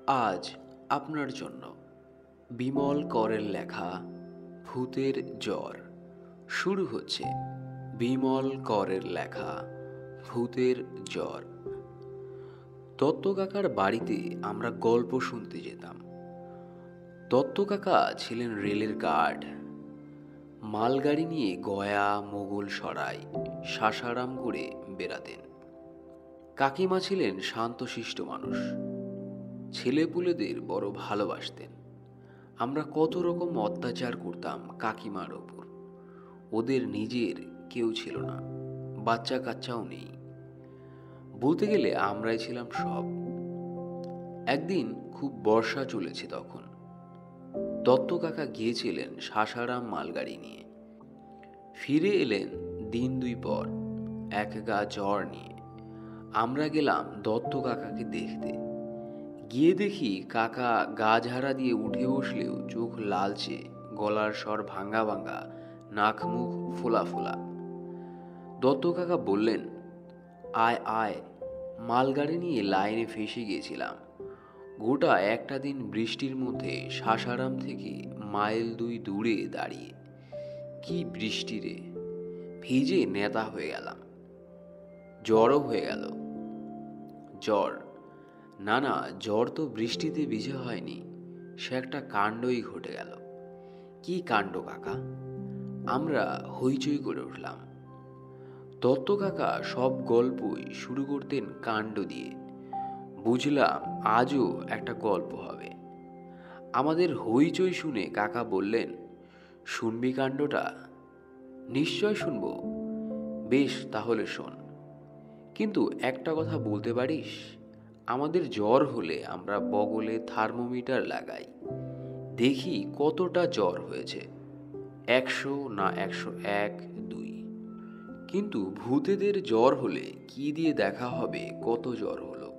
আজ আপনার জন্য বিমল করের লেখা ভূতের জ্বর শুরু হচ্ছে। বিমল করের লেখা ভূতের জ্বর। দত্ত কাকার বাড়িতে আমরা গল্প শুনতে যেতাম। দত্ত কাকা ছিলেন রেলের গার্ড। মালগাড়ি নিয়ে গয়া, মোগল সরাই, সাসারাম করে বেড়াতেন। কাকিমা ছিলেন শান্তশিষ্ট মানুষ। ছেলেপুলেদের বড় ভালোবাসতেন। আমরা কত রকম অত্যাচার করতাম কাকিমার ওপর। ওদের নিজের কেউ ছিল না, বাচ্চা কাচ্চাও নেই। বলতে গেলে আমরাই ছিলাম সব। একদিন খুব বর্ষা চলেছে তখন। দত্ত কাকা গিয়েছিলেন সাসারাম মালগাড়ি নিয়ে। ফিরে এলেন দিন দুই পর এক গা জ্বর নিয়ে। আমরা গেলাম দত্ত কাকাকে দেখতে। গিয়ে দেখি কাকা গা ঝাড়া দিয়ে উঠে বসলেও চোখ লালচে, গলার স্বর ভাঙা ভাঙা, নাক মুখ ফোলা ফোলা। দত্ত কাকা বললেন, আয় আয়। মালগাড়ি নিয়ে লাইনে ফেসে গিয়েছিলাম। গোটা একটা দিন বৃষ্টির মধ্যে সাসারাম থেকে মাইল দুই দূরে দাঁড়িয়ে। কি বৃষ্টি রে! ভিজে নেতা হয়ে গেলাম। জ্বরও হয়ে গেল। জ্বর না না, জ্বর তো বৃষ্টিতে ভিজে হয়নি। সে একটা কাণ্ডই ঘটে গেল। কি কাণ্ড কাকা! আমরা হইচই করে উঠলাম। দত্ত কাকা সব গল্পই শুরু করতেন কাণ্ড দিয়ে। বুঝলাম আজও একটা গল্প হবে। আমাদের হইচই শুনে কাকা বললেন, শুনবি কাণ্ডটা? নিশ্চয় শুনব। বেশ, তাহলে শোন। কিন্তু একটা কথা বলতে পারিস, আমাদের জ্বর হলে আমরা বগলে থার্মোমিটার লাগাই, দেখি কতটা জ্বর হয়েছে, 100 না 101, 2। কিন্তু ভূতেদের জ্বর হলে কি দিয়ে দেখা হবে কত জ্বর হলো?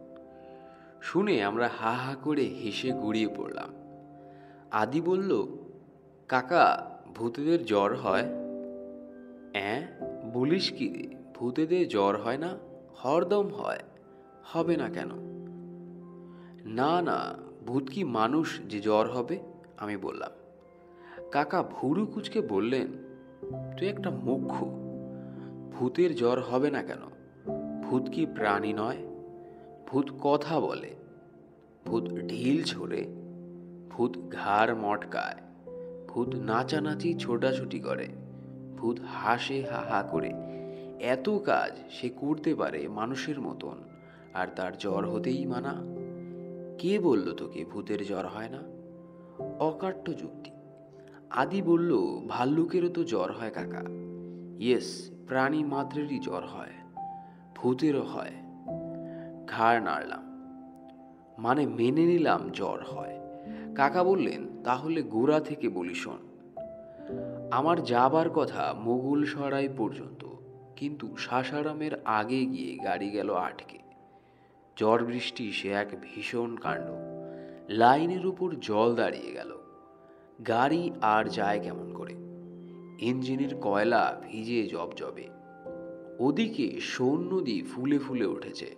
শুনে আমরা হা হা করে হেসে গড়িয়ে পড়লাম। আদি বলল, কাকা, ভূতেদের জ্বর হয়? অ্যাঁ, বলিস কি রে? ভূতেদের জ্বর হয় না? হরদম হয়। হবে না কেন? না না, ভূত কি মানুষ যে জ্বর হবে? আমি বললাম। কাকা ভুরু কুঁচকে বললেন, তুই একটা মুখ্য। ভূতের জ্বর হবে না কেন? ভূত কি প্রাণী নয়? ভূত কথা বলে, ভূত ঢিল ছোড়ে, ভূত ঘাড় মটকায়, ভূত নাচানাচি ছোটাছুটি করে, ভূত হাসে হা হা করে। এত কাজ সে করতে পারে মানুষের মতন, আর তার জ্বর হতেই মানা? কে বলল তোকে ভূতের জ্বর হয় না? অকাট্য যুক্তি। আদি বলল, ভাল্লুকেরও তো জ্বর হয় কাকা। ইয়েস, প্রাণী মাত্রেরই জ্বর হয়, ভূতেরও হয়। ঘাড় নাড়লাম, মানে মেনে নিলাম জ্বর হয়। কাকা বললেন, তাহলে গোড়া থেকে বলি শোন। আমার যাবার কথা মোগল সরাই পর্যন্ত, কিন্তু সাসারামের আগে গিয়ে গাড়ি গেল আটকে। ঝড় বৃষ্টি সে এক ভীষণ কাণ্ড। লাইনের উপর জল দাঁড়িয়ে গেল। গাড়ি আর যায় কেমন করে? ইঞ্জিনের কয়লা ভিজে জবজবে। ওদিকে সোন নদী ফুলে ফুলে উঠেছে।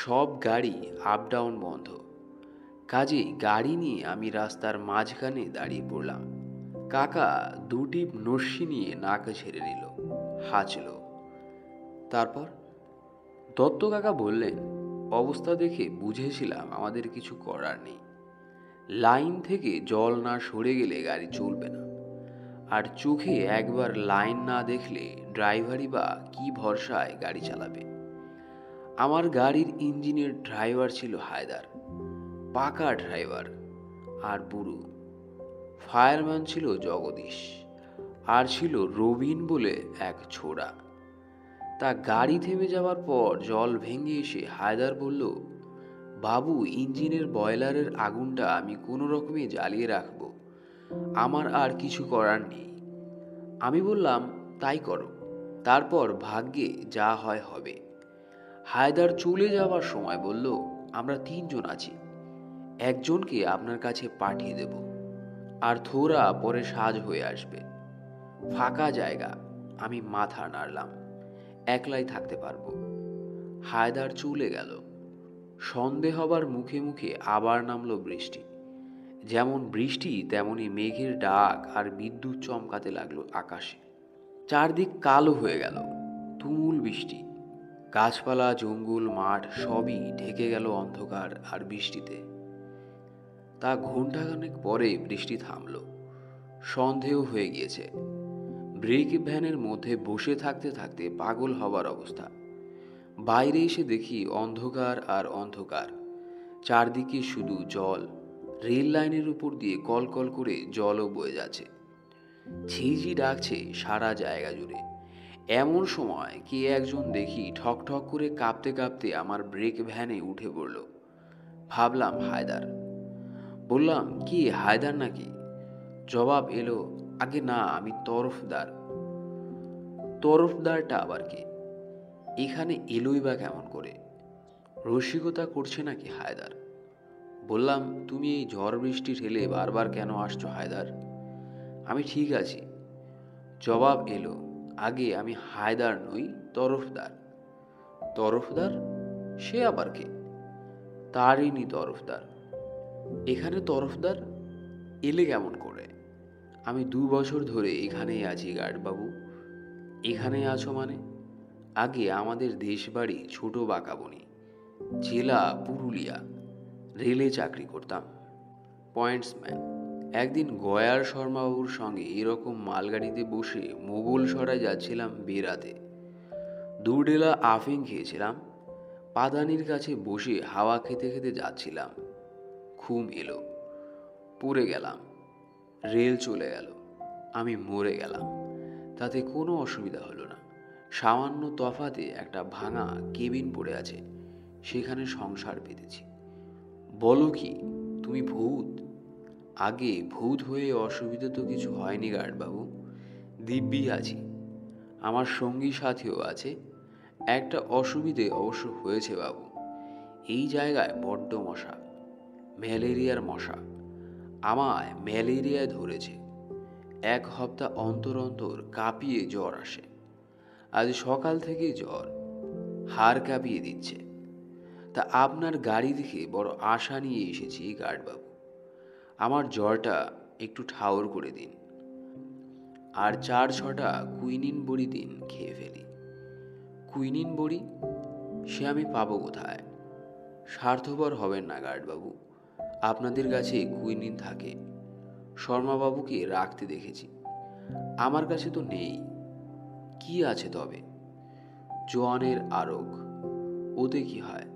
সব গাড়ি আপ ডাউন বন্ধ। কাজেই গাড়ি নিয়ে আমি রাস্তার মাঝখানে দাঁড়িয়ে পড়লাম। কাকা দুটি নস্যি নিয়ে নাক ঝেড়ে নিল, হাঁচল। তারপর দত্ত কাকা বললেন, অবস্থা দেখে বুঝেছিলাম আমাদের কিছু করার নেই। লাইন থেকে জল না সরে গেলে গাড়ি চলবে না। আর চোখে একবার লাইন না দেখলে ড্রাইভারই বা কি ভরসায় গাড়ি চালাবে? আমার গাড়ির ইঞ্জিনের ড্রাইভার ছিল হায়দার, পাকা ড্রাইভার আর বুড়ো। ফায়ারম্যান ছিল জগদীশ, আর ছিল রবিন বলে এক ছোড়া। তা গাড়ি থেমে যাওয়ার পর জল ভেঙে এসে হায়দার বলল, বাবু, ইঞ্জিনের বয়লারের আগুনটা আমি কোনো রকমে জ্বালিয়ে রাখবো, আমার আর কিছু করার নেই। আমি বললাম, তাই করো, তারপর ভাগ্যে যা হয় হবে। হায়দার চলে যাওয়ার সময় বলল, আমরা 3 জন আছি, একজনকে আপনার কাছে পাঠিয়ে দেব, আর থোড়া পরে সাজ হয়ে আসবে। ফাঁকা জায়গা। আমি মাথা নাড়লাম, একলাই থাকতে পারবো। হায়দার চলে গেল। সন্ধে হবার মুখে মুখে আবার নামলো বৃষ্টি। যেমন বৃষ্টি তেমনি মেঘের ডাক আর বিদ্যুৎ চমকাতে লাগলো আকাশে। চারদিক কালো হয়ে গেল। তুমুল বৃষ্টি। গাছপালা, জঙ্গল, মাঠ সবই ঢেকে গেল অন্ধকার আর বৃষ্টিতে। তা ঘণ্টাখানেক পরে বৃষ্টি থামল। সন্ধেও হয়ে গিয়েছে। ব্রেক ভ্যানের মধ্যে বসে থাকতে থাকতে পাগল হবার অবস্থা। বাইরে এসে দেখি অন্ধকার আর অন্ধকার। চারদিকে শুধু জল। রেল লাইনের উপর দিয়ে কলকল করে জলও বয়ে যাচ্ছে। ঝিঝি ডাকছে সারা জায়গা জুড়ে। এমন সময় কে একজন দেখি ঠক ঠক করে কাঁপতে কাঁপতে আমার ব্রেক ভ্যানে উঠে পড়ল। ভাবলাম হায়দার। বললাম, কি হায়দার নাকি? জবাব এলো, আগে না, আমি তরফদার। তরফদারটা আবার কে? এখানে এলোই বা কেমন করে? রসিকতা করছে নাকি হায়দার? বললাম, তুমি এই ঝড় বৃষ্টি ঠেলে বারবার কেন আসছো হায়দার? আমি ঠিক আছি। জবাব এলো, আগে আমি হায়দার নই, তরফদার। তরফদার? সে আবার কে? তারিনি তরফদার। এখানে তরফদার এলে কেমন করে? আমি 2 বছর ধরে এখানেই আছি গার্ডবাবু। এখানেই আছো মানে? আগে আমাদের দেশবাড়ি ছোট বাঁকাবনি, জেলা পুরুলিয়া। রেলে চাকরি করতাম, পয়েন্টসম্যান। একদিন গয়ার শর্মাবাবুর সঙ্গে এরকম মালগাড়িতে বসে মোগল সরায় যাচ্ছিলাম বেরাতে। দুডেলা আফিং খেয়েছিলাম। পাদানির কাছে বসে হাওয়া খেতে খেতে যাচ্ছিলাম। ঘুম এলো। পড়ে গেলাম। রেল চলে গেল। আমি মরে গেলাম। তাতে কোনো অসুবিধা হলো না। সামান্য তফাতে একটা ভাঙা কেবিন পড়ে আছে, সেখানে সংসার পেতেছি। বলো কি, তুমি ভূত? আগে ভূত হয়ে অসুবিধা তো কিছু হয়নি গার্ডবাবু। দিব্যি আছি। আমার সঙ্গী সাথীও আছে। একটা অসুবিধে অবশ্য হয়েছে বাবু। এই জায়গায় বড্ড মশা, ম্যালেরিয়ার মশা। আমায় ম্যালেরিয়ায় ধরেছে। 1 সপ্তাহ অন্তর অন্তর কাঁপিয়ে জ্বর আসে। আজ সকাল থেকে জ্বর, হাড় কাঁপিয়ে দিচ্ছে। তা আপনার গাড়ি দেখে বড় আশা নিয়ে এসেছি গার্ডবাবু। আমার জ্বরটা একটু ঠাউর করে দিন, আর 4-6টা কুইনিন বড়ি দিন, খেয়ে ফেলি। কুইনিন বড়ি? সে আমি পাবো কোথায়? স্বার্থপর হবেন না গার্ডবাবু। আপনাদের কাছে কুইনিন থাকে, শর্মাবাবুকে রাখতে দেখেছি। আমার কাছে তো নেই। কি আছে তবে? জোয়ানের আরোগ। ওতে কি হয়?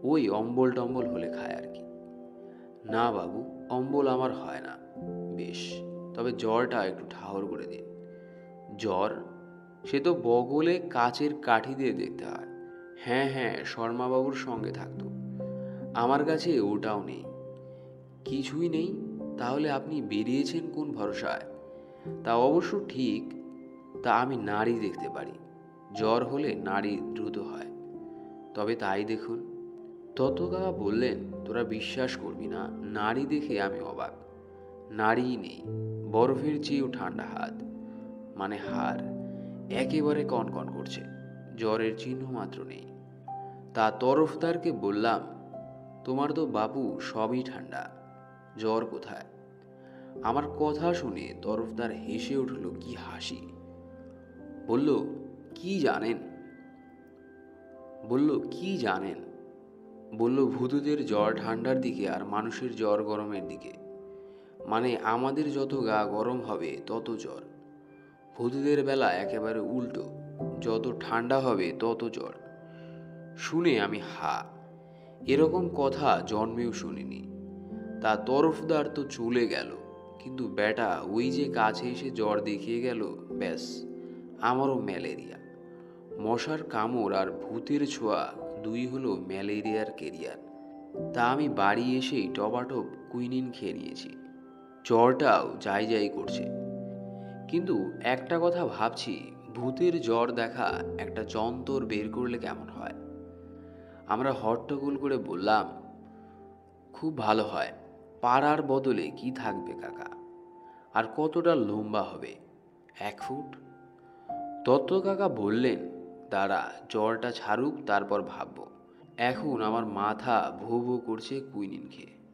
ওই অম্বল টম্বল হলে খায় আর কি। না বাবু, অম্বল আমার হয় না। বেশ, তবে জ্বরটা একটু ঠাহর করে দিন। জ্বর? সে তো বগলে কাচের কাঠি দিয়ে দেখতে হয়। হ্যাঁ হ্যাঁ, শর্মাবাবুর সঙ্গে থাকতো। আমার কাছে ওটাও নেই। কিছুই নেই? তাহলে আপনি বেরিয়েছেন কোন ভরসায়? তা অবশ্য ঠিক। তা আমি নাড়ি দেখতে পারি। জ্বর হলে নাড়ি দ্রুত হয়। তবে তাই দেখুন। ততকাকা বললেন, তোরা বিশ্বাস করবি না, নাড়ি দেখে আমি অবাক। নাড়িই নেই। বরফের চেয়েও ঠান্ডা হাত, মানে হাড়, একেবারে কনকন করছে। জ্বরের চিহ্ন মাত্র নেই। তা তরফদারকে বললাম, তোমার তো বাপু সবই ঠান্ডা, জ্বর কোথায়? আমার কথা শুনে তরফদার হেসে উঠল, কি হাসি! বলল, কি জানেন? বলল, কি জানেন? বলল, ভূতদের জ্বর ঠান্ডার দিকে আর মানুষের জ্বর গরমের দিকে। মানে আমাদের যত গা গরম হবে তত জ্বর। ভূতদের বেলা একেবারে উল্টো, যত ঠান্ডা হবে তত জ্বর। শুনে আমি হা। এরকম কথা জন্মেও শুনিনি। তা তরফদার তো চলে গেল, কিন্তু বেটা ওই যে কাছে এসে জ্বর দেখিয়ে গেল, ব্যাস আমারও ম্যালেরিয়া। মশার কামড় আর ভূতের ছোঁয়া দুই হলো ম্যালেরিয়ার কেরিয়ার। তা আমি বাড়ি এসেই টপাটপ কুইনিন খেয়ে নিয়েছি। জ্বরটাও যাই যাই করছে। কিন্তু একটা কথা ভাবছি, ভূতের জ্বর দেখা একটা যন্তর বের করলে কেমন হয়? আমরা হট্টগোল করে বললাম, খুব ভালো হয়। পাড়ার বদলে কি থাকবে কাকা? আর কতটা লম্বা হবে? 1 ফুট? দত্ত কাকা বললেন, দাঁড়া জ্বরটা ছাড়ুক, তারপর ভাববো। এখন আমার মাথা ভো ভো করছে কুইনিন খেয়ে।